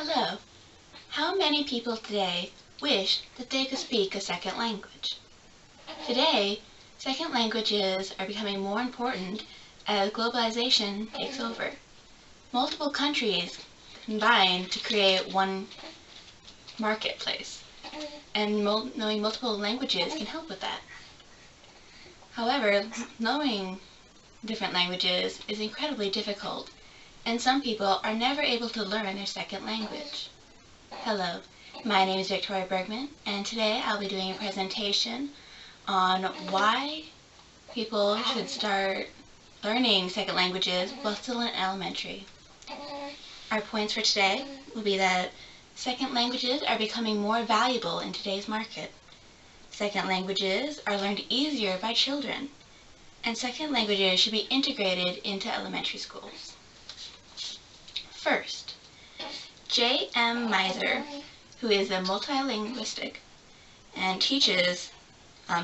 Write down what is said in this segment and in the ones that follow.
Hello. How many people today wish that they could speak a second language? Today, second languages are becoming more important as globalization takes over. Multiple countries combine to create one marketplace, and knowing multiple languages can help with that. However, knowing different languages is incredibly difficult, and some people are never able to learn their second language. Hello, my name is Victoria Bergman, and today I'll be doing a presentation on why people should start learning second languages while still in elementary. Our points for today will be that second languages are becoming more valuable in today's market. Second languages are learned easier by children, and second languages should be integrated into elementary schools. First, J.M. Miser, who is a multilinguistic and teaches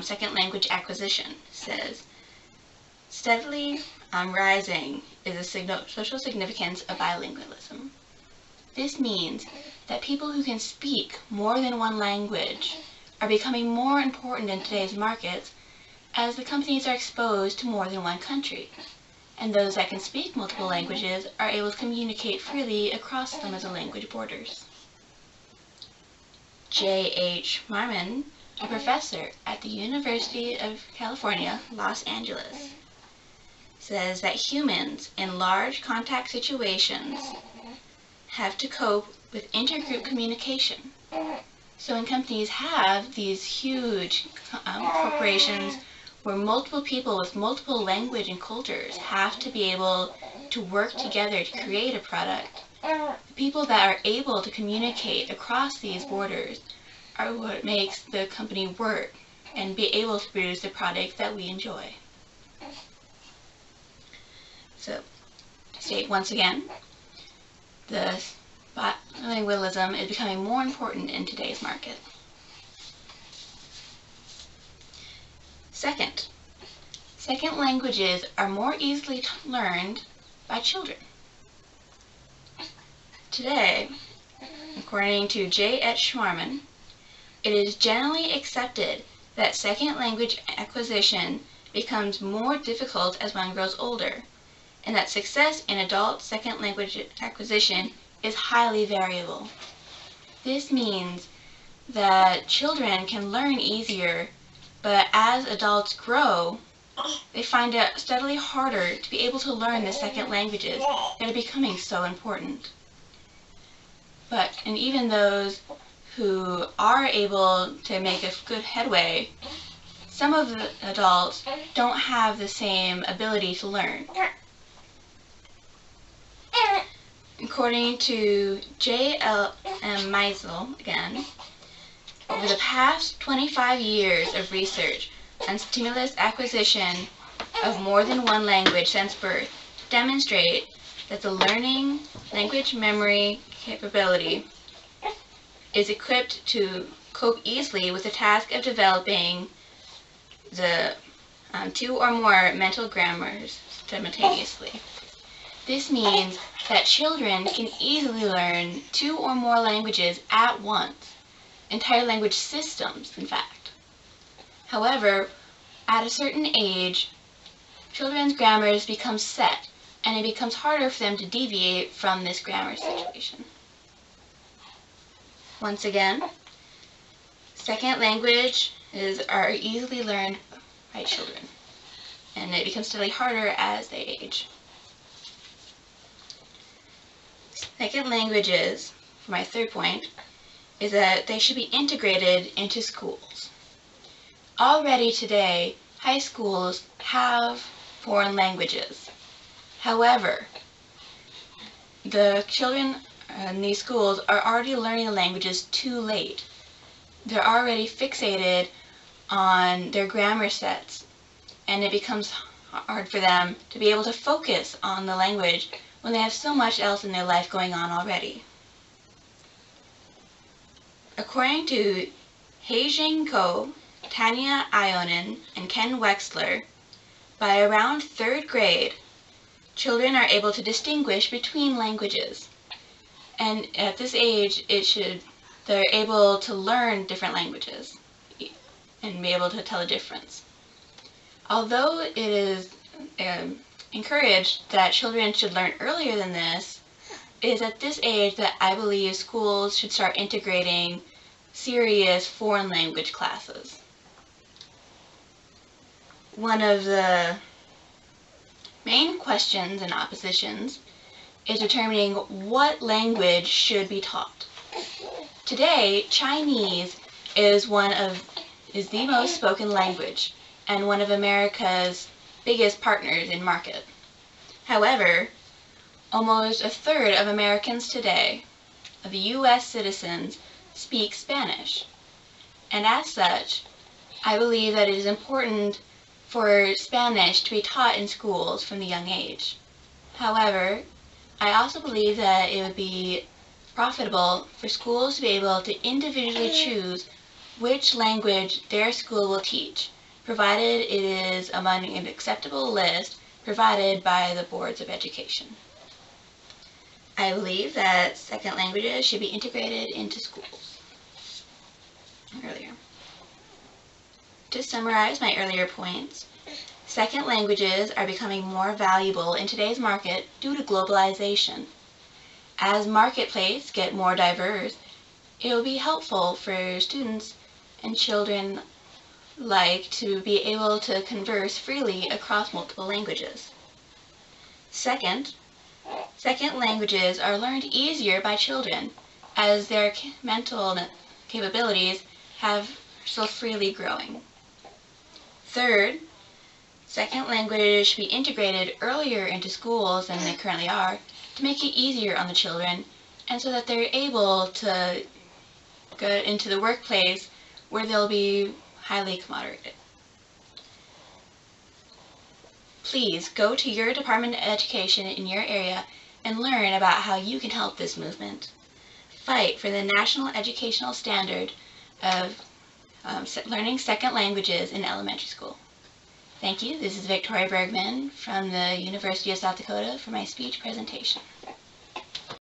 second language acquisition, says, steadily rising is the social significance of bilingualism. This means that people who can speak more than one language are becoming more important in today's markets as the companies are exposed to more than one country, and those that can speak multiple languages are able to communicate freely across them as a language borders. J.H. Marmon, a professor at the University of California, Los Angeles, says that humans in large contact situations have to cope with intergroup communication. So when companies have these huge corporations where multiple people with multiple language and cultures have to be able to work together to create a product, the people that are able to communicate across these borders are what makes the company work and be able to produce the product that we enjoy. So, to state once again, the bilingualism is becoming more important in today's market. Second languages are more easily learned by children. Today, according to J.H. Marmon, it is generally accepted that second language acquisition becomes more difficult as one grows older, and that success in adult second language acquisition is highly variable. This means that children can learn easier, but as adults grow, they find it steadily harder to be able to learn the second languages that are becoming so important. And even those who are able to make a good headway, some of the adults don't have the same ability to learn. According to J.L.M. Meisel, again, over the past 25 years of research on stimulus acquisition of more than one language since birth demonstrate that the learning language memory capability is equipped to cope easily with the task of developing the two or more mental grammars simultaneously. This means that children can easily learn two or more languages at once, entire language systems, in fact. However, at a certain age, children's grammars become set, and it becomes harder for them to deviate from this grammar situation. Once again, second languages are easily learned by children, and it becomes steadily harder as they age. Second languages, for my third point, is that they should be integrated into schools. Already today, high schools have foreign languages. However, the children in these schools are already learning the languages too late. They're already fixated on their grammar sets, and it becomes hard for them to be able to focus on the language when they have so much else in their life going on already. According to Haejing Ko, Tanya Ionen, and Ken Wexler, by around third grade, children are able to distinguish between languages, And at this age, they're able to learn different languages and be able to tell the difference. Although it is encouraged that children should learn earlier than this, it is at this age that I believe schools should start integrating serious foreign language classes. One of the main questions and oppositions is determining what language should be taught. Today, Chinese is the most spoken language and one of America's biggest partners in market. However, almost a third of Americans today, of the U.S. citizens, speak Spanish. And as such, I believe that it is important for Spanish to be taught in schools from the young age. However, I also believe that it would be profitable for schools to be able to individually choose which language their school will teach, provided it is among an acceptable list provided by the boards of education. I believe that second languages should be integrated into schools. Earlier. To summarize my earlier points, second languages are becoming more valuable in today's market due to globalization. As marketplaces get more diverse, it will be helpful for students and children alike to be able to converse freely across multiple languages. Second languages are learned easier by children as their mental capabilities are still freely growing. Third, second languages should be integrated earlier into schools than they currently are to make it easier on the children and so that they're able to go into the workplace where they'll be highly commoderated. Please go to your Department of Education in your area and learn about how you can help this movement. Fight for the national educational standard of learning second languages in elementary school. Thank you. This is Victoria Bergman from the University of South Dakota for my speech presentation.